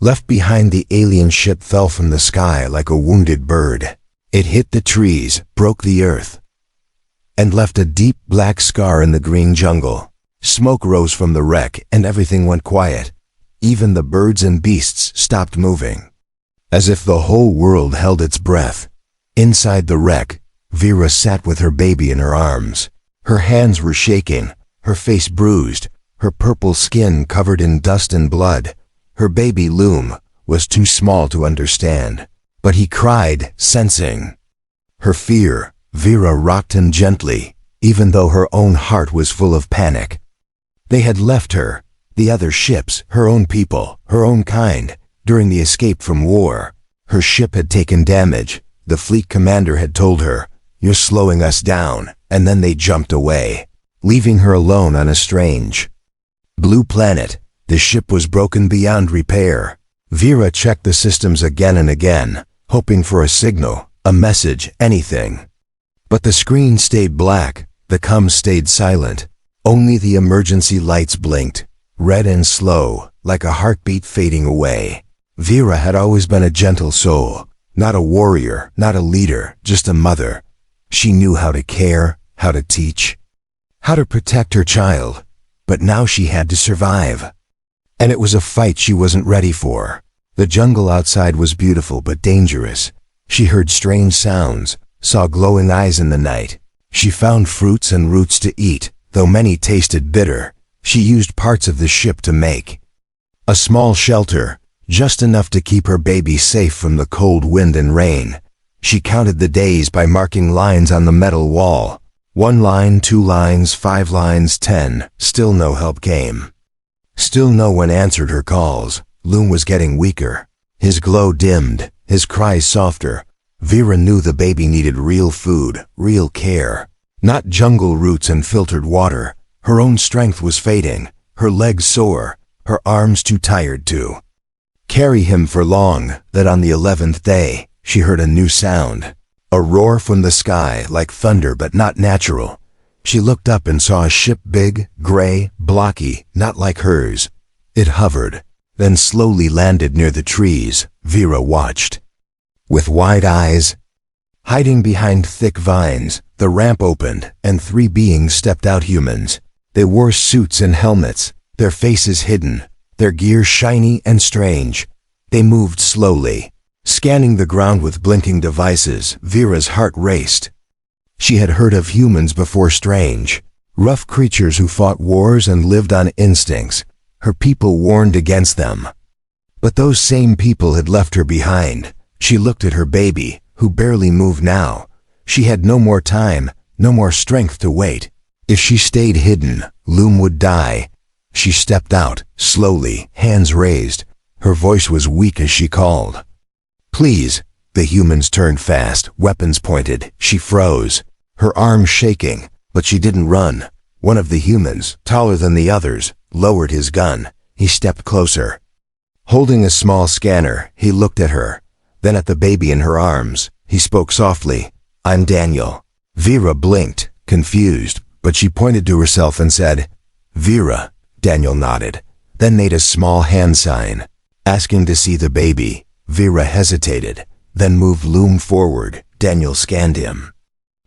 Left behind, the alien ship fell from the sky like a wounded bird. It hit the trees, broke the earth, and left a deep black scar in the green jungle. Smoke rose from the wreck and everything went quiet. Even the birds and beasts stopped moving, as if the whole world held its breath. Inside the wreck, Vera sat with her baby in her arms. Her hands were shaking, her face bruised, her purple skin covered in dust and blood. Her baby Loom was too small to understand, but he cried, sensing her fear. Vera rocked him gently, even though her own heart was full of panic. They had left her, the other ships, her own people, her own kind, during the escape from war. Her ship had taken damage. The fleet commander had told her, "You're slowing us down," and then they jumped away, leaving her alone on a strange blue planet. The ship was broken beyond repair. Vera checked the systems again and again, hoping for a signal, a message, anything. But the screen stayed black, the comms stayed silent. Only the emergency lights blinked, red and slow, like a heartbeat fading away. Vera had always been a gentle soul, not a warrior, not a leader, just a mother. She knew how to care, how to teach, how to protect her child. But now she had to survive. And it was a fight she wasn't ready for. The jungle outside was beautiful but dangerous. She heard strange sounds, saw glowing eyes in the night. She found fruits and roots to eat, though many tasted bitter. She used parts of the ship to make a small shelter, just enough to keep her baby safe from the cold wind and rain. She counted the days by marking lines on the metal wall. 1 line, 2 lines, 5 lines, 10. Still no help came. Still no one answered her calls. Loom was getting weaker. His glow dimmed, his cries softer. Vera knew the baby needed real food, real care, not jungle roots and filtered water. Her own strength was fading, her legs sore, her arms too tired to carry him for long. That on the 11th day, she heard a new sound, a roar from the sky like thunder but not natural. She looked up and saw a ship, big, gray, blocky, not like hers. It hovered, then slowly landed near the trees. Vera watched with wide eyes. Hiding behind thick vines, the ramp opened and 3 beings stepped out, humans. They wore suits and helmets, their faces hidden, their gear shiny and strange. They moved slowly, scanning the ground with blinking devices. Vera's heart raced. She had heard of humans before, strange, rough creatures who fought wars and lived on instincts. Her people warned against them. But those same people had left her behind. She looked at her baby, who barely moved now. She had no more time, no more strength to wait. If she stayed hidden, Loom would die. She stepped out, slowly, hands raised. Her voice was weak as she called, "Please." The humans turned fast, weapons pointed. She froze, her arms shaking, but she didn't run. One of the humans, taller than the others, lowered his gun. He stepped closer. Holding a small scanner, he looked at her, then at the baby in her arms. He spoke softly, "I'm Daniel." Vera blinked, confused, but she pointed to herself and said, "Vera." Daniel nodded, then made a small hand sign, asking to see the baby. Vera hesitated, then moved Loom forward. Daniel scanned him,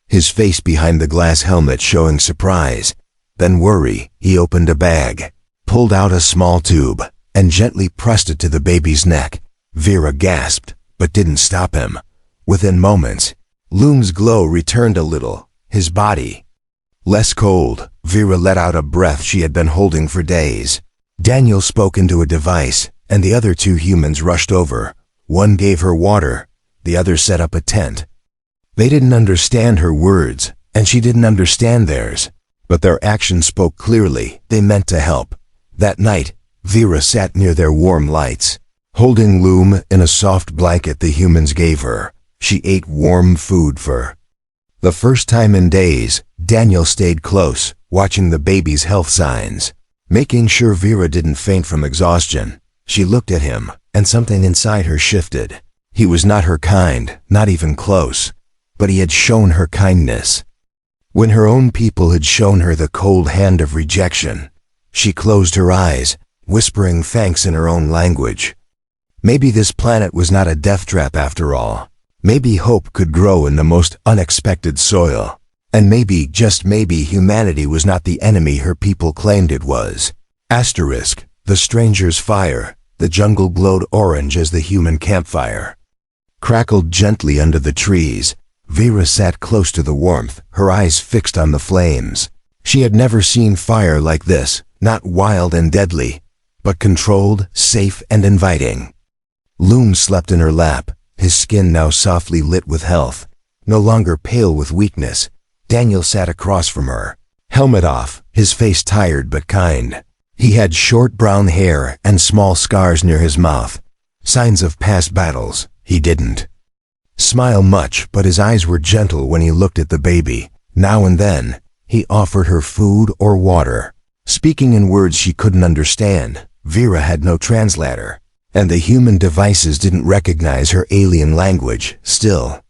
his face behind the glass helmet showing surprise, then worry. He opened a bag, pulled out a small tube, and gently pressed it to the baby's neck. Vera gasped, but didn't stop him. Within moments, Loom's glow returned a little, his body less cold. Vera let out a breath she had been holding for days. Daniel spoke into a device, and the other 2 humans rushed over. One gave her water, the other set up a tent. They didn't understand her words, and she didn't understand theirs, but their actions spoke clearly. They meant to help. That night, Vera sat near their warm lights, holding Loom in a soft blanket the humans gave her. She ate warm food for the first time in days. Daniel stayed close, watching the baby's health signs, making sure Vera didn't faint from exhaustion. She looked at him, and something inside her shifted. He was not her kind, not even close, but he had shown her kindness. When her own people had shown her the cold hand of rejection, she closed her eyes, whispering thanks in her own language. Maybe this planet was not a death trap after all. Maybe hope could grow in the most unexpected soil. And maybe, just maybe, humanity was not the enemy her people claimed it was. Asterisk, the stranger's fire. The jungle glowed orange as the human campfire crackled gently under the trees. Vera sat close to the warmth, her eyes fixed on the flames. She had never seen fire like this, not wild and deadly, but controlled, safe, and inviting. Loom slept in her lap, his skin now softly lit with health, no longer pale with weakness. Daniel sat across from her, helmet off, his face tired but kind. He had short brown hair and small scars near his mouth, signs of past battles. He didn't smile much, but his eyes were gentle when he looked at the baby. Now and then, he offered her food or water, speaking in words she couldn't understand. Vera had no translator, and the human devices didn't recognize her alien language. Still,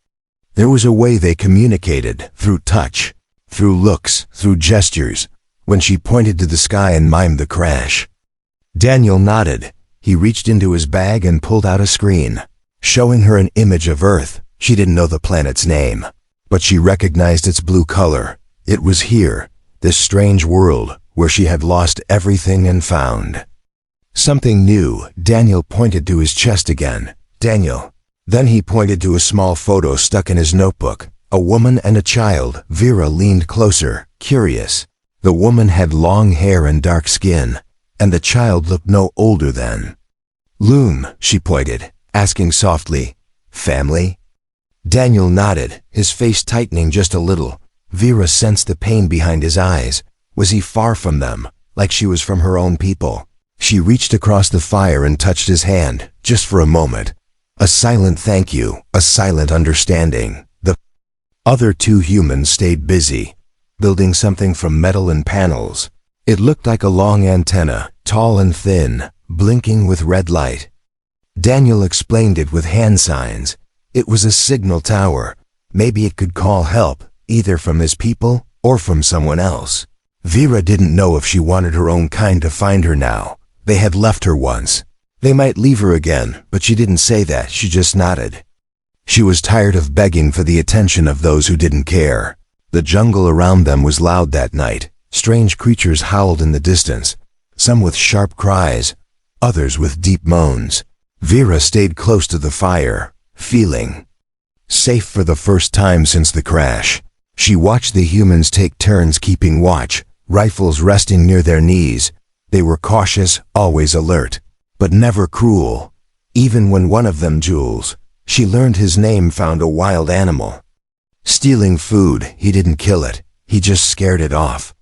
there was a way they communicated, through touch, through looks, through gestures, when she pointed to the sky and mimed the crash. Daniel nodded. He reached into his bag and pulled out a screen, showing her an image of Earth. She didn't know the planet's name, but she recognized its blue color. It was here, this strange world, where she had lost everything and found something new. Daniel pointed to his chest again. Daniel. Then he pointed to a small photo stuck in his notebook. A woman and a child. Vera leaned closer, curious. The woman had long hair and dark skin, and the child looked no older than Loom, she pointed, asking softly, family? Daniel nodded, his face tightening just a little. Vera sensed the pain behind his eyes. Was he far from them, like she was from her own people? She reached across the fire and touched his hand, just for a moment. A silent thank you, a silent understanding. The other two humans stayed busy, building something from metal and panels. It looked like a long antenna, tall and thin, blinking with red light. Daniel explained it with hand signs. It was a signal tower. Maybe it could call help, either from his people or from someone else. Vera didn't know if she wanted her own kind to find her now. They had left her once. They might leave her again, but she didn't say that. She just nodded. She was tired of begging for the attention of those who didn't care. The jungle around them was loud that night. Strange creatures howled in the distance, some with sharp cries, others with deep moans. Vera stayed close to the fire, feeling safe for the first time since the crash. She watched the humans take turns keeping watch, rifles resting near their knees. They were cautious, always alert, but never cruel. Even when one of them, Jules, she learned his name, found a wild animal, stealing food, he didn't kill it, he just scared it off.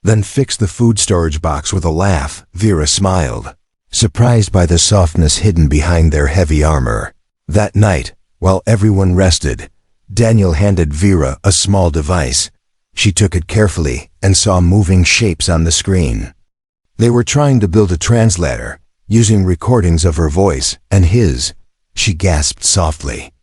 Then fixed the food storage box with a laugh. Vera smiled, surprised by the softness hidden behind their heavy armor. That night, while everyone rested, Daniel handed Vera a small device. She took it carefully and saw moving shapes on the screen. They were trying to build a translator, using recordings of her voice and his. She gasped softly,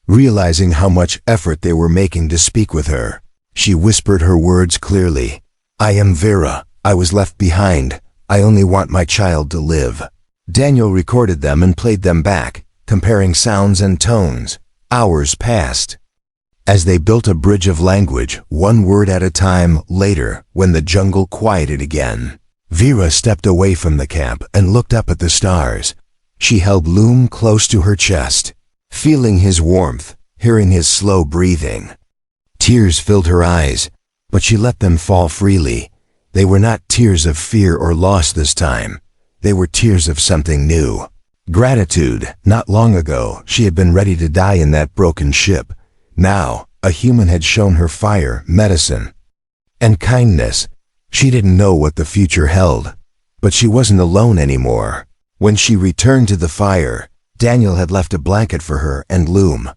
realizing how much effort they were making to speak with her. She whispered her words clearly. I am Vera. I was left behind. I only want my child to live. Daniel recorded them and played them back, comparing sounds and tones. Hours passed as they built a bridge of language, one word at a time. Later, when the jungle quieted again, Vera stepped away from the camp and looked up at the stars. She held Loom close to her chest, feeling his warmth, hearing his slow breathing. Tears filled her eyes, but she let them fall freely. They were not tears of fear or loss this time. They were tears of something new. Gratitude. Not long ago, she had been ready to die in that broken ship. Now, a human had shown her fire, medicine, and kindness. She didn't know what the future held, but she wasn't alone anymore. When she returned to the fire, Daniel had left a blanket for her and Loom.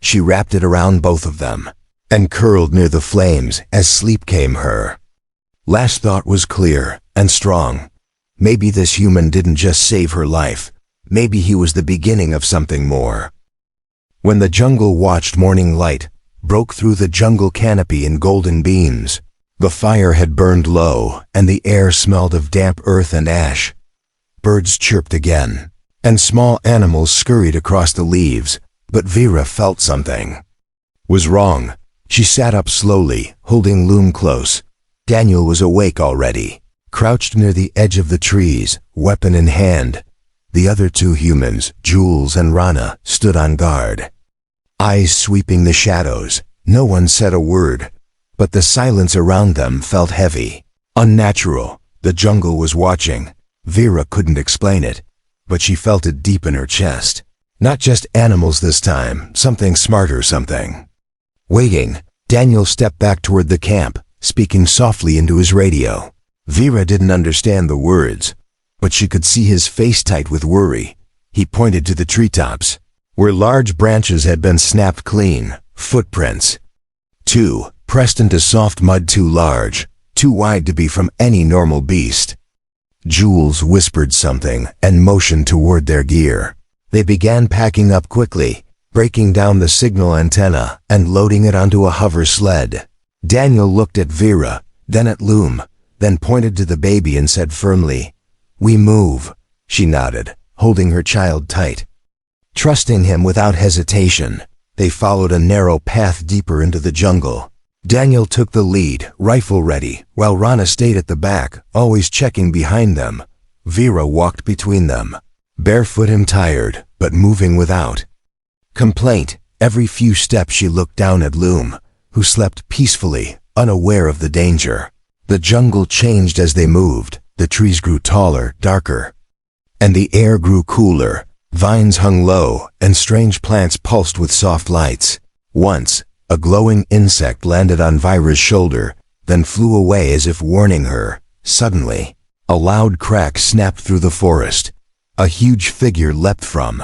She wrapped it around both of them and curled near the flames as sleep came her last thought was clear and strong. Maybe this human didn't just save her life. Maybe he was the beginning of something more. When the jungle watched, morning light broke through the jungle canopy in golden beams. The fire had burned low, and the air smelled of damp earth and ash. Birds chirped again. and small animals scurried across the leaves, but Vera felt something was wrong. She sat up slowly, holding Loom close. Daniel was awake already, crouched near the edge of the trees, weapon in hand. The other two humans, Jules and Rana, stood on guard, eyes sweeping the shadows. No one said a word, but the silence around them felt heavy, unnatural. The jungle was watching. Vera couldn't explain it, but she felt it deep in her chest. Not just animals this time, something smarter, something. Waiting, Daniel stepped back toward the camp, speaking softly into his radio. Vera didn't understand the words, but she could see his face tight with worry. He pointed to the treetops, where large branches had been snapped clean, footprints. Two, pressed into soft mud, too large, too wide to be from any normal beast. Jules whispered something and motioned toward their gear. They began packing up quickly, breaking down the signal antenna and loading it onto a hover sled. Daniel looked at Vera, then at Loom, then pointed to the baby and said firmly, "We move." She nodded, holding her child tight. Trusting him without hesitation, they followed a narrow path deeper into the jungle. Daniel took the lead, rifle ready, while Rana stayed at the back, always checking behind them. Vera walked between them, barefoot and tired, but moving without complaint. Every few steps she looked down at Loom, who slept peacefully, unaware of the danger. The jungle changed as they moved. The trees grew taller, darker, and the air grew cooler. Vines hung low, and strange plants pulsed with soft lights. Once, a glowing insect landed on Vera's shoulder, then flew away as if warning her. Suddenly, a loud crack snapped through the forest. A huge figure leapt from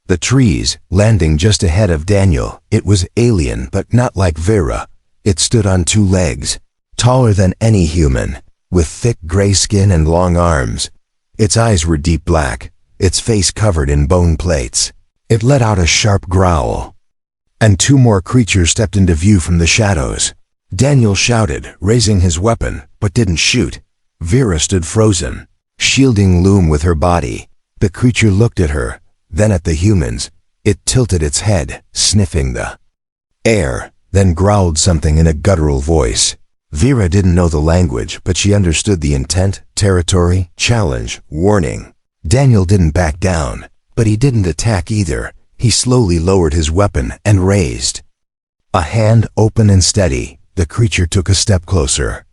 the trees, landing just ahead of Daniel. It was alien, but not like Vera. It stood on two legs, taller than any human, with thick gray skin and long arms. Its eyes were deep black, its face covered in bone plates. It let out a sharp growl, and two more creatures stepped into view from the shadows. Daniel shouted, raising his weapon, but didn't shoot. Vera stood frozen, shielding Loom with her body. The creature looked at her, then at the humans. It tilted its head, sniffing the air, then growled something in a guttural voice. Vera didn't know the language, but she understood the intent: territory, challenge, warning. Daniel didn't back down, but he didn't attack either. He slowly lowered his weapon and raised a hand, open and steady. The creature took a step closer,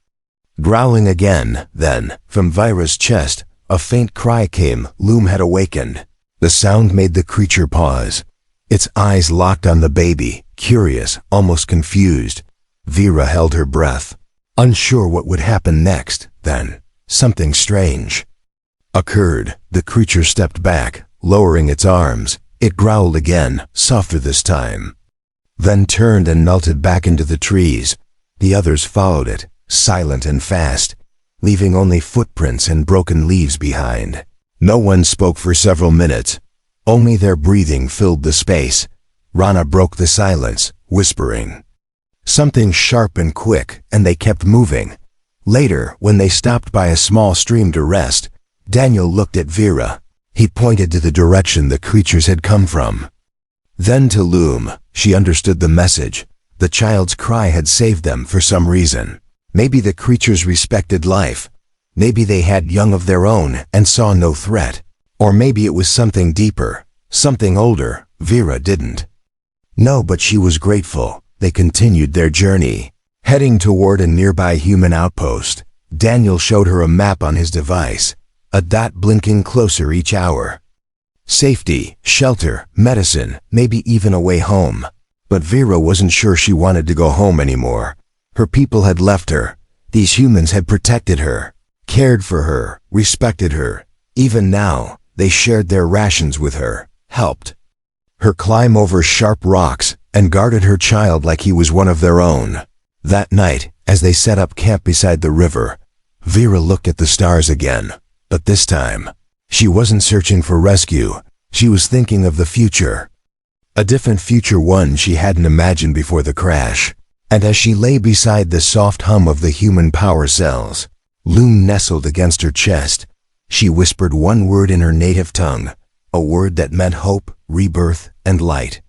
growling again. Then, from Vera's chest, a faint cry came. Loom had awakened. The sound made the creature pause. Its eyes locked on the baby, curious, almost confused. Vera held her breath, unsure what would happen next. Then, something strange occurred. The creature stepped back, lowering its arms. It growled again, softer this time, then turned and melted back into the trees. The others followed it, silent and fast, leaving only footprints and broken leaves behind. No one spoke for several minutes. Only their breathing filled the space. Rana broke the silence, whispering something sharp and quick, and they kept moving. Later, when they stopped by a small stream to rest, Daniel looked at Vera. He pointed to the direction the creatures had come from. Then to Loom. She understood the message. The child's cry had saved them for some reason. Maybe the creatures respected life. Maybe they had young of their own and saw no threat. Or maybe it was something deeper, something older. Vera didn't know, but she was grateful. They continued their journey, heading toward a nearby human outpost. Daniel showed her a map on his device, a dot blinking closer each hour. Safety, shelter, medicine, maybe even a way home. But Vera wasn't sure she wanted to go home anymore. Her people had left her. These humans had protected her, cared for her, respected her. Even now, they shared their rations with her, helped her climb over sharp rocks, and guarded her child like he was one of their own. That night, as they set up camp beside the river, Vera looked at the stars again. But this time, she wasn't searching for rescue. She was thinking of the future. A different future, one she hadn't imagined before the crash. And as she lay beside the soft hum of the human power cells, Loom nestled against her chest. She whispered one word in her native tongue, a word that meant hope, rebirth, and light.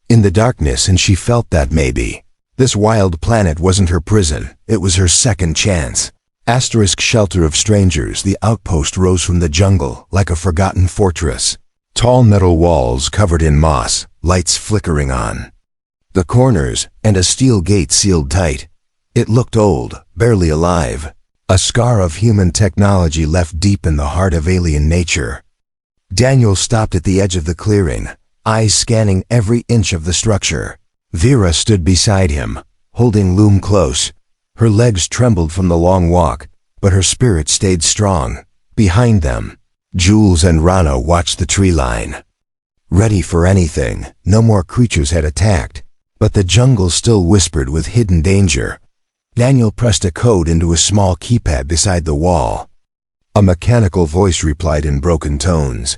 In the darkness, and she felt that maybe this wild planet wasn't her prison, it was her second chance. Asterisk shelter of strangers, the outpost rose from the jungle like a forgotten fortress. Tall metal walls covered in moss, lights flickering on the corners, and a steel gate sealed tight. It looked old, barely alive, a scar of human technology left deep in the heart of alien nature. Daniel stopped at the edge of the clearing, eyes scanning every inch of the structure. Vera stood beside him, holding Loom close. Her legs trembled from the long walk, but her spirit stayed strong. Behind them, Jules and Rana watched the tree line, ready for anything. No more creatures had attacked, but the jungle still whispered with hidden danger. Daniel pressed a code into a small keypad beside the wall. A mechanical voice replied in broken tones.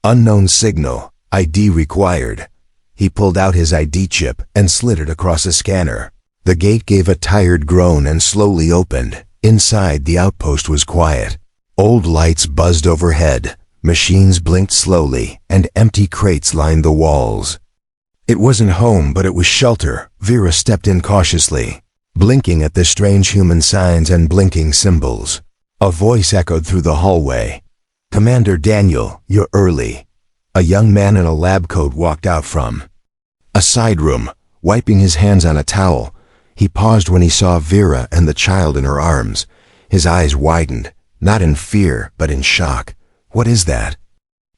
Unknown signal, ID required. He pulled out his ID chip and slid it across a scanner. The gate gave a tired groan and slowly opened. Inside, the outpost was quiet. Old lights buzzed overhead, machines blinked slowly, and empty crates lined the walls. It wasn't home, but it was shelter. Vera stepped in cautiously, blinking at the strange human signs and blinking symbols. A voice echoed through the hallway. Commander Daniel, you're early. A young man in a lab coat walked out from a side room, wiping his hands on a towel. He paused when he saw Vera and the child in her arms. His eyes widened, not in fear, but in shock. What is that?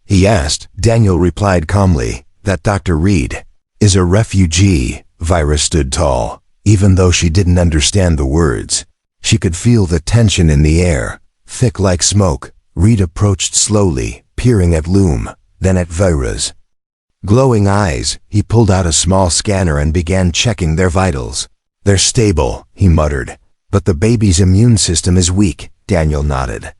He asked. Daniel replied calmly, that Dr. Reed is a refugee. Vera stood tall, even though she didn't understand the words. She could feel the tension in the air, thick like smoke. Reed approached slowly, peering at Loom, then at Vera's glowing eyes. He pulled out a small scanner and began checking their vitals. They're stable, he muttered, but the baby's immune system is weak. Daniel nodded,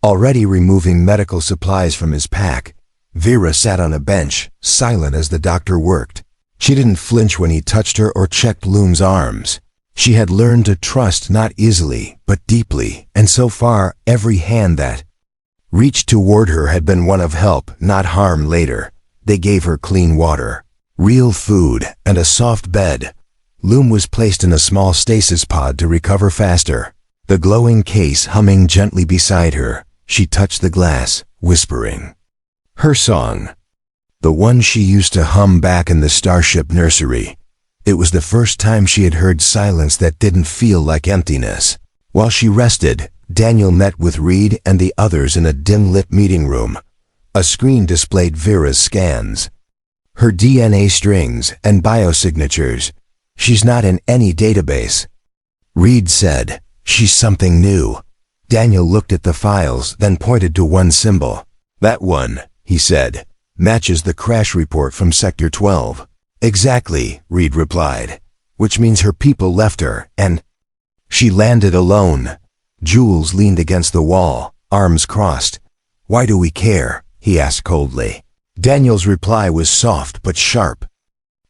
already removing medical supplies from his pack. Vera sat on a bench, silent as the doctor worked. She didn't flinch when he touched her or checked Loom's arms. She had learned to trust not easily, but deeply, and so far, every hand that reached toward her had been one of help, not harm. Later, they gave her clean water, real food, and a soft bed. Loom was placed in a small stasis pod to recover faster, the glowing case humming gently beside her. She touched the glass, whispering her song, the one she used to hum back in the Starship nursery. It was the first time she had heard silence that didn't feel like emptiness. While she rested, Daniel met with Reed and the others in a dim-lit meeting room. A screen displayed Vera's scans, her DNA strings and biosignatures. She's not in any database. Reed said, she's something new. Daniel looked at the files, then pointed to one symbol. That one, he said, matches the crash report from Sector 12. Exactly, Reed replied, which means her people left her, and she landed alone. Jules leaned against the wall, arms crossed. Why do we care? He asked coldly. Daniel's reply was soft but sharp.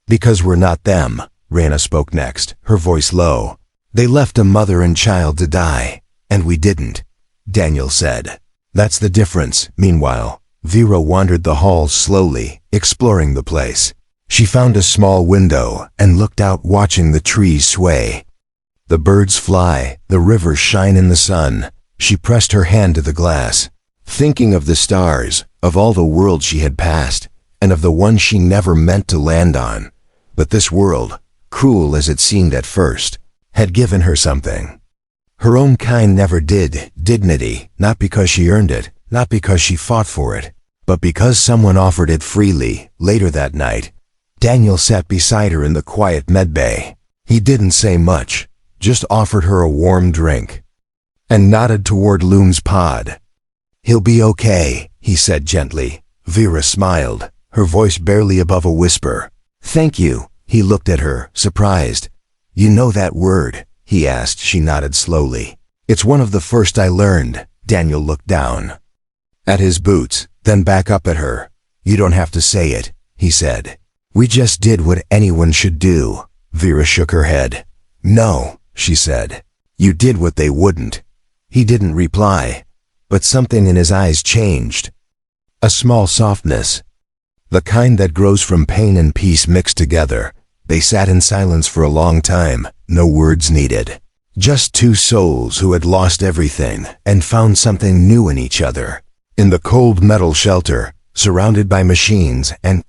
Because we're not them. Rana spoke next, her voice low. They left a mother and child to die, and we didn't, Daniel said. That's the difference. Meanwhile, Vera wandered the halls slowly, exploring the place. She found a small window and looked out, watching the trees sway. The birds fly, the rivers shine in the sun. She pressed her hand to the glass, thinking of the stars, of all the worlds she had passed, and of the one she never meant to land on. But this world, cruel as it seemed at first, had given her something her own kind never did. Dignity, not because she earned it, not because she fought for it, but because someone offered it freely. Later that night, Daniel sat beside her in the quiet medbay. He didn't say much, just offered her a warm drink, and nodded toward Loom's pod. He'll be okay, he said gently. Vera smiled, her voice barely above a whisper. Thank you. He looked at her, surprised. You know that word? He asked. She nodded slowly. It's one of the first I learned. Daniel looked down at his boots, then back up at her. You don't have to say it, he said. We just did what anyone should do. Vera shook her head. No, she said. You did what they wouldn't. He didn't reply, but something in his eyes changed. a small softness. The kind that grows from pain and peace mixed together. They sat in silence for a long time, no words needed. Just two souls who had lost everything and found something new in each other. In the cold metal shelter, surrounded by machines and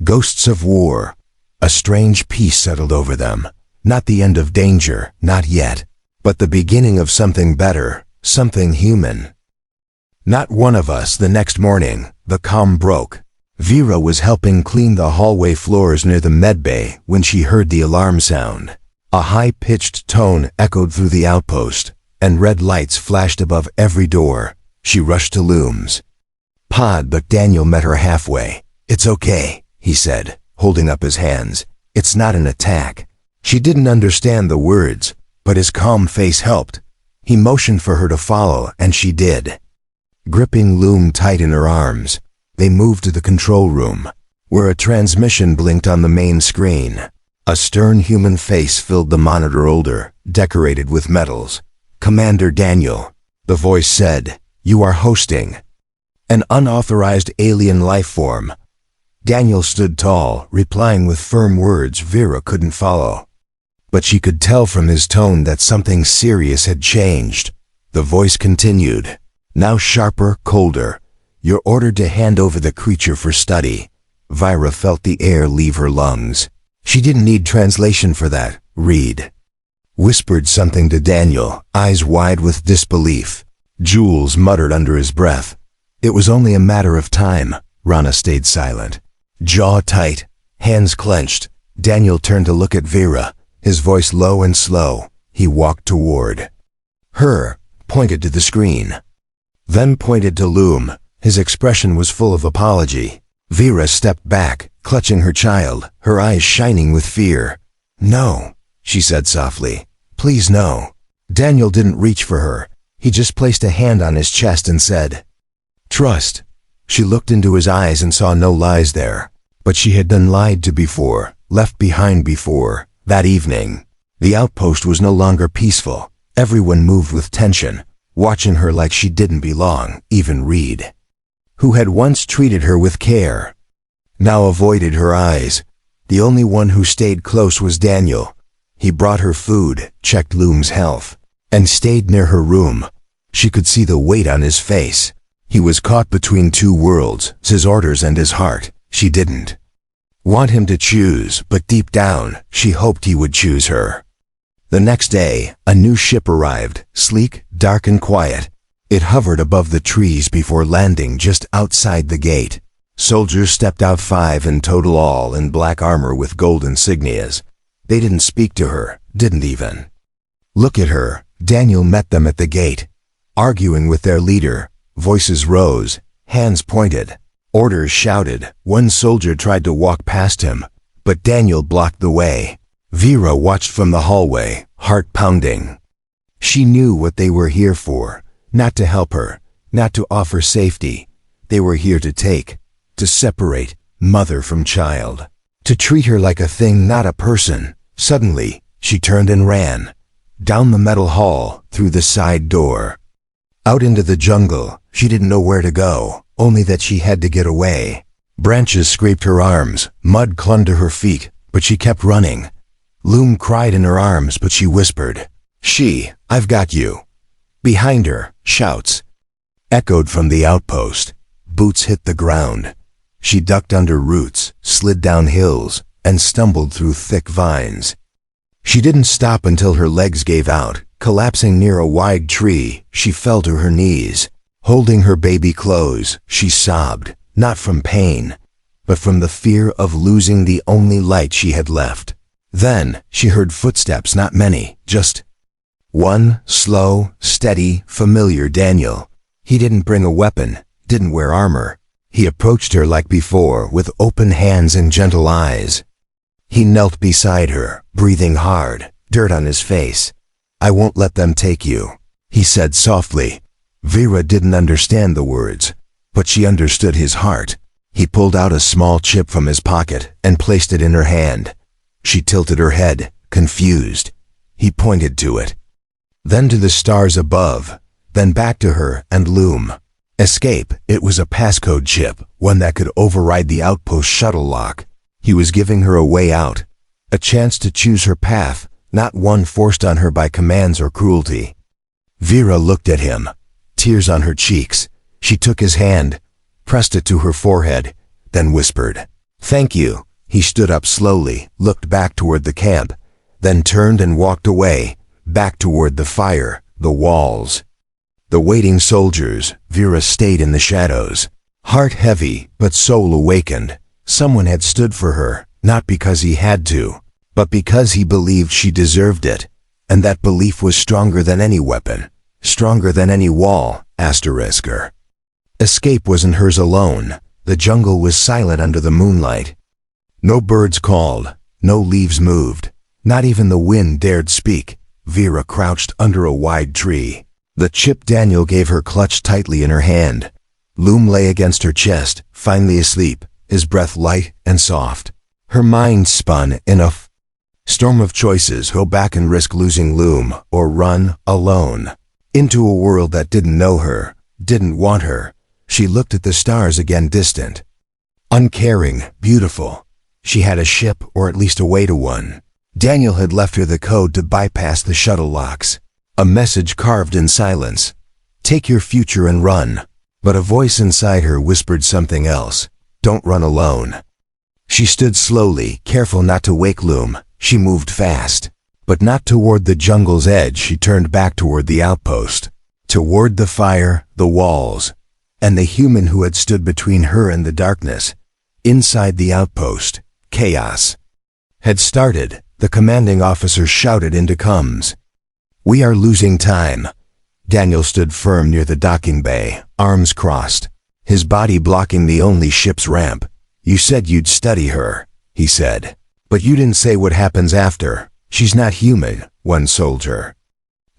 ghosts of war, a strange peace settled over them. Not the end of danger, not yet, but the beginning of something better, something human. Not one of us. The next morning, the calm broke. Vera was helping clean the hallway floors near the medbay when she heard the alarm sound. A high-pitched tone echoed through the outpost, and red lights flashed above every door. She rushed to Loom's pod, but Daniel met her halfway. "It's okay," he said, holding up his hands. "It's not an attack." She didn't understand the words, but his calm face helped. He motioned for her to follow, and she did. Gripping Loom tight in her arms, they moved to the control room, where a transmission blinked on the main screen. A stern human face filled the monitor, older, decorated with medals. "Commander Daniel," the voice said, "you are hosting an unauthorized alien life form." Daniel stood tall, replying with firm words Vera couldn't follow. But she could tell from his tone that something serious had changed. The voice continued, now sharper, colder. "You're ordered to hand over the creature for study." Vera felt the air leave her lungs. She didn't need translation for that. Reed whispered something to Daniel, eyes wide with disbelief. Jules muttered under his breath. It was only a matter of time. Rana stayed silent, jaw tight, hands clenched. Daniel turned to look at Vera, his voice low and slow. He walked toward her, pointed to the screen, then pointed to Loom. His expression was full of apology. Vera stepped back, clutching her child, her eyes shining with fear. "No," she said softly. "Please no." Daniel didn't reach for her. He just placed a hand on his chest and said, "Trust." She looked into his eyes and saw no lies there. But she had been lied to before, left behind before. That evening, the outpost was no longer peaceful. Everyone moved with tension, watching her like she didn't belong. Even Reed, who had once treated her with care, now avoided her eyes. The only one who stayed close was Daniel. He brought her food, checked Loom's health, and stayed near her room. She could see the weight on his face. He was caught between two worlds, his orders and his heart. She didn't want him to choose, but deep down, she hoped he would choose her. The next day, a new ship arrived, sleek, dark and quiet. It hovered above the trees before landing just outside the gate. Soldiers stepped out, 5 in total, all in black armor with gold insignias. They didn't speak to her, didn't even look at her. Daniel met them at the gate, arguing with their leader. Voices rose, hands pointed, orders shouted. One soldier tried to walk past him, but Daniel blocked the way. Vera watched from the hallway, heart pounding. She knew what they were here for, not to help her, not to offer safety. They were here to take, to separate mother from child, to treat her like a thing, not a person. Suddenly, she turned and ran, down the metal hall, through the side door, out into the jungle. She didn't know where to go, only that she had to get away. Branches scraped her arms, mud clung to her feet, but she kept running. Loom cried in her arms, but she whispered, "I've got you." Behind her, shouts echoed from the outpost. Boots hit the ground. She ducked under roots, slid down hills, and stumbled through thick vines. She didn't stop until her legs gave out. Collapsing near a wide tree, she fell to her knees. Holding her baby close, she sobbed, not from pain, but from the fear of losing the only light she had left. Then, she heard footsteps, not many, just one, slow, steady, familiar. Daniel. He didn't bring a weapon, didn't wear armor. He approached her like before, with open hands and gentle eyes. He knelt beside her, breathing hard, dirt on his face. "I won't let them take you," he said softly. Vera didn't understand the words, but she understood his heart. He pulled out a small chip from his pocket and placed it in her hand. She tilted her head, confused. He pointed to it, then to the stars above, then back to her and Loom. Escape, it was a passcode chip, one that could override the outpost shuttle lock. He was giving her a way out, a chance to choose her path, not one forced on her by commands or cruelty. Vera looked at him, tears on her cheeks. She took his hand, pressed it to her forehead, then whispered, "Thank you." He stood up slowly, looked back toward the camp, then turned and walked away, back toward the fire, the walls. The waiting soldiers. Vera stayed in the shadows, heart heavy but soul awakened. Someone had stood for her, not because he had to, but because he believed she deserved it, and that belief was stronger than any weapon, stronger than any wall. Asterisker. Escape wasn't hers alone. The jungle was silent under the moonlight. No birds called, no leaves moved, not even the wind dared speak. Vera crouched under a wide tree. The chip Daniel gave her clutched tightly in her hand. Loom lay against her chest, finally asleep, his breath light and soft. Her mind spun in a storm of choices: go back and risk losing Loom, or run, alone, into a world that didn't know her, didn't want her. She looked at the stars again, distant, uncaring, beautiful. She had a ship, or at least a way to one. Daniel had left her the code to bypass the shuttle locks. A message carved in silence: take your future and run. But a voice inside her whispered something else: don't run alone. She stood slowly, careful not to wake Loom. She moved fast, but not toward the jungle's edge. She turned back toward the outpost, toward the fire, the walls, and the human who had stood between her and the darkness. Inside the outpost, chaos had started. The commanding officer shouted into comms, "We are losing time." Daniel stood firm near the docking bay, arms crossed, his body blocking the only ship's ramp. "You said you'd study her," he said, "but you didn't say what happens after." "She's not human," one soldier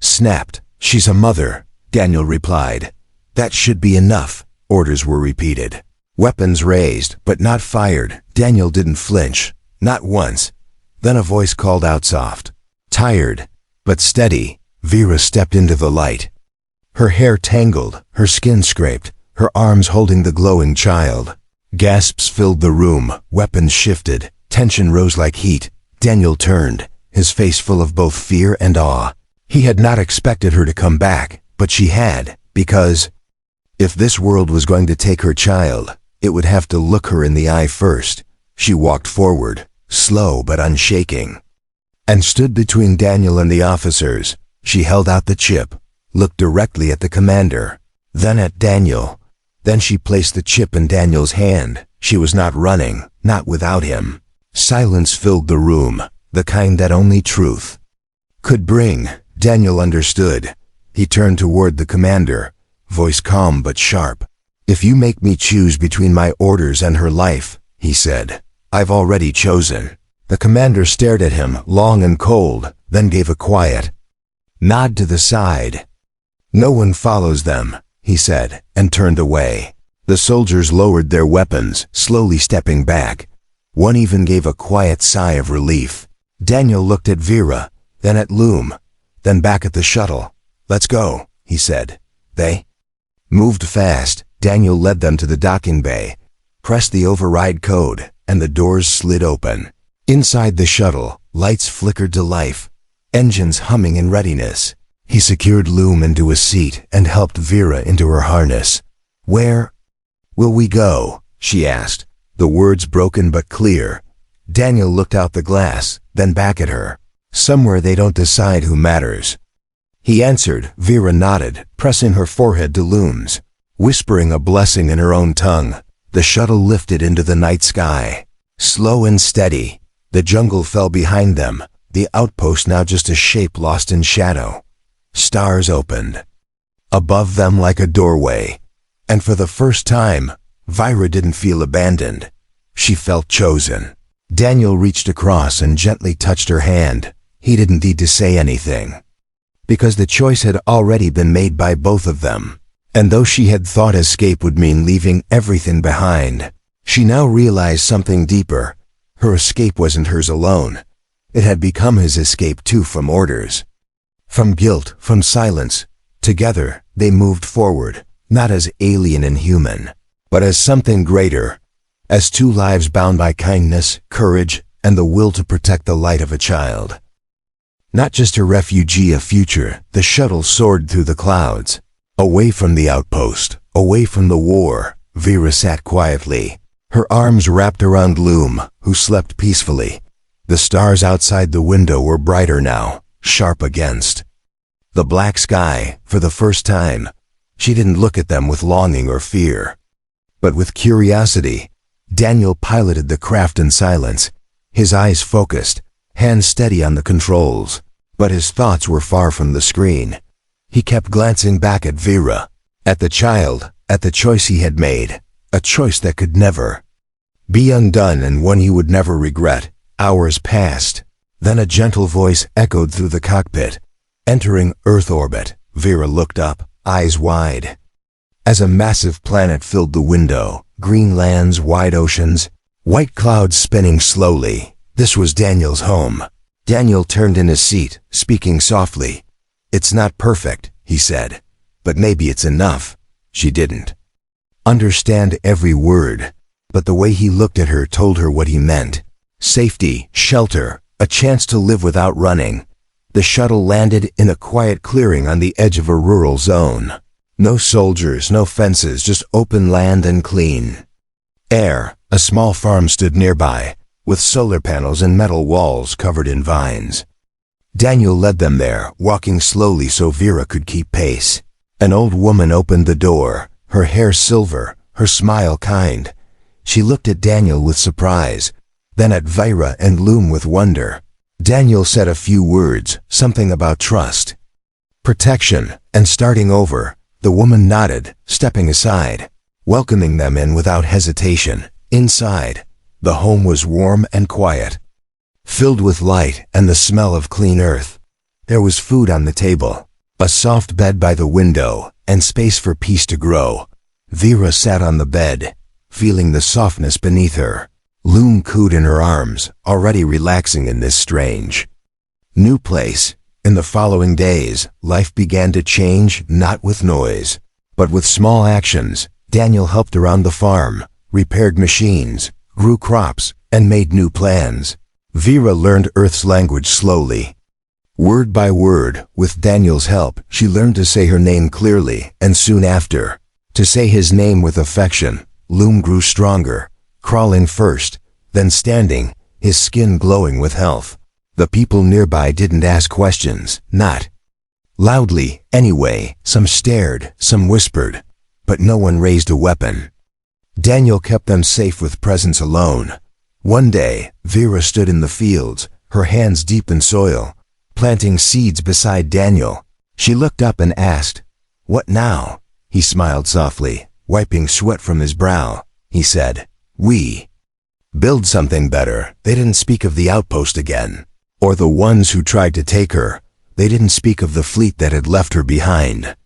snapped. "She's a mother," Daniel replied. "That should be enough." Orders were repeated. Weapons raised, but not fired. Daniel didn't flinch, not once. Then a voice called out soft, tired, but steady. Vera stepped into the light. Her hair tangled, her skin scraped, her arms holding the glowing child. Gasps filled the room, weapons shifted, tension rose like heat. Daniel turned, his face full of both fear and awe. He had not expected her to come back, but she had, because if this world was going to take her child, it would have to look her in the eye first. She walked forward, slow but unshaking, and stood between Daniel and the officers. She held out the chip, looked directly at the commander, then at Daniel. Then she placed the chip in Daniel's hand. She was not running, not without him. Silence filled the room, the kind that only truth could bring. Daniel understood. He turned toward the commander, voice calm but sharp. "If you make me choose between my orders and her life," he said, "I've already chosen." The commander stared at him, long and cold, then gave a quiet nod to the side. "No one follows them," he said, and turned away. The soldiers lowered their weapons, slowly stepping back. One even gave a quiet sigh of relief. Daniel looked at Vera, then at Loom, then back at the shuttle. "Let's go," he said. They moved fast. Daniel led them to the docking bay, pressed the override code, and the doors slid open. Inside the shuttle, lights flickered to life, engines humming in readiness. He secured Loom into a seat and helped Vera into her harness. "Where will we go?" she asked, the words broken but clear. Daniel looked out the glass, then back at her. "Somewhere they don't decide who matters," he answered. Vera nodded, pressing her forehead to Loom's, whispering a blessing in her own tongue. The shuttle lifted into the night sky, slow and steady. The jungle fell behind them, the outpost now just a shape lost in shadow. Stars opened above them like a doorway, and for the first time, Vera didn't feel abandoned. She felt chosen. Daniel reached across and gently touched her hand. He didn't need to say anything, because the choice had already been made by both of them. And though she had thought escape would mean leaving everything behind, she now realized something deeper. Her escape wasn't hers alone. It had become his escape too, from orders, from guilt, from silence. Together, they moved forward, not as alien and human, but as something greater, as two lives bound by kindness, courage, and the will to protect the light of a child. Not just a refugee, a future. The shuttle soared through the clouds. Away from the outpost, away from the war, Vera sat quietly, her arms wrapped around Loom, who slept peacefully. The stars outside the window were brighter now, sharp against the black sky. For the first time, she didn't look at them with longing or fear, but with curiosity. Daniel piloted the craft in silence, his eyes focused, hands steady on the controls, but his thoughts were far from the screen. He kept glancing back at Vera, at the child, at the choice he had made, a choice that could never be undone and one he would never regret. Hours passed. Then a gentle voice echoed through the cockpit. Entering Earth orbit. Vera looked up, eyes wide, as a massive planet filled the window. Green lands, wide oceans, white clouds spinning slowly. This was Daniel's home. Daniel turned in his seat, speaking softly. "It's not perfect," he said, "but maybe it's enough." She didn't understand every word, but the way he looked at her told her what he meant. Safety, shelter, a chance to live without running. The shuttle landed in a quiet clearing on the edge of a rural zone. No soldiers, no fences, just open land and clean air. A small farm stood nearby, with solar panels and metal walls covered in vines. Daniel led them there, walking slowly so Vera could keep pace. An old woman opened the door, her hair silver, her smile kind. She looked at Daniel with surprise, then at Vera and Loom with wonder. Daniel said a few words, something about trust, protection, and starting over. The woman nodded, stepping aside, welcoming them in without hesitation. Inside, the home was warm and quiet, filled with light and the smell of clean earth. There was food on the table, a soft bed by the window, and space for peace to grow. Vera sat on the bed, feeling the softness beneath her. Loom cooed in her arms, already relaxing in this strange new place. In the following days, life began to change, not with noise, but with small actions. Daniel helped around the farm, repaired machines, grew crops, and made new plans. Vera learned Earth's language slowly. Word by word, with Daniel's help, she learned to say her name clearly, and soon after, to say his name with affection. Loom grew stronger, crawling first, then standing, his skin glowing with health. The people nearby didn't ask questions, not loudly, anyway. Some stared, some whispered, but no one raised a weapon. Daniel kept them safe with presence alone. One day, Vera stood in the fields, her hands deep in soil, planting seeds beside Daniel. She looked up and asked, "What now?" He smiled softly, wiping sweat from his brow. He said, "We build something better." They didn't speak of the outpost again, or the ones who tried to take her. They didn't speak of the fleet that had left her behind.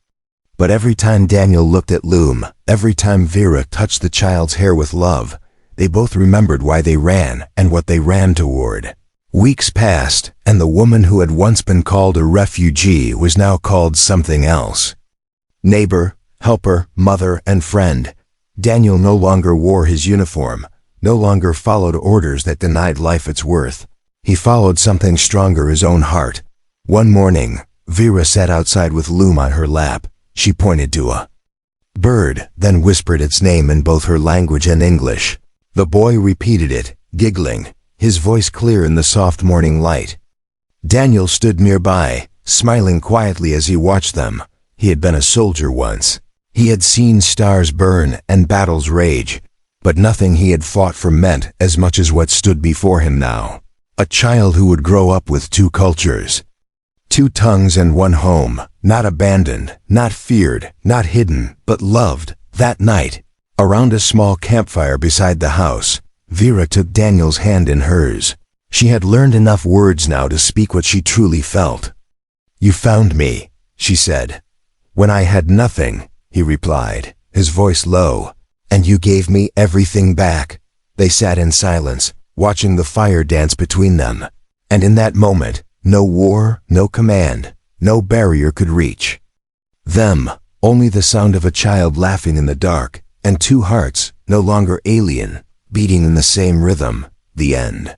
But every time Daniel looked at Loom, every time Vera touched the child's hair with love, they both remembered why they ran and what they ran toward. Weeks passed, and the woman who had once been called a refugee was now called something else. Neighbor, helper, mother, and friend. Daniel no longer wore his uniform, no longer followed orders that denied life its worth. He followed something stronger, his own heart. One morning, Vera sat outside with Loom on her lap. She pointed to a bird, then whispered its name in both her language and English. The boy repeated it, giggling, his voice clear in the soft morning light. Daniel stood nearby, smiling quietly as he watched them. He had been a soldier once. He had seen stars burn and battles rage, but nothing he had fought for meant as much as what stood before him now. A child who would grow up with two cultures, two tongues and one home, not abandoned, not feared, not hidden, but loved. That night, around a small campfire beside the house, Vera took Daniel's hand in hers. She had learned enough words now to speak what she truly felt. "You found me," she said. "When I had nothing," he replied, his voice low, "and you gave me everything back." They sat in silence, watching the fire dance between them. And in that moment, no war, no command, no barrier could reach them. Only the sound of a child laughing in the dark, and two hearts, no longer alien, beating in the same rhythm. The end.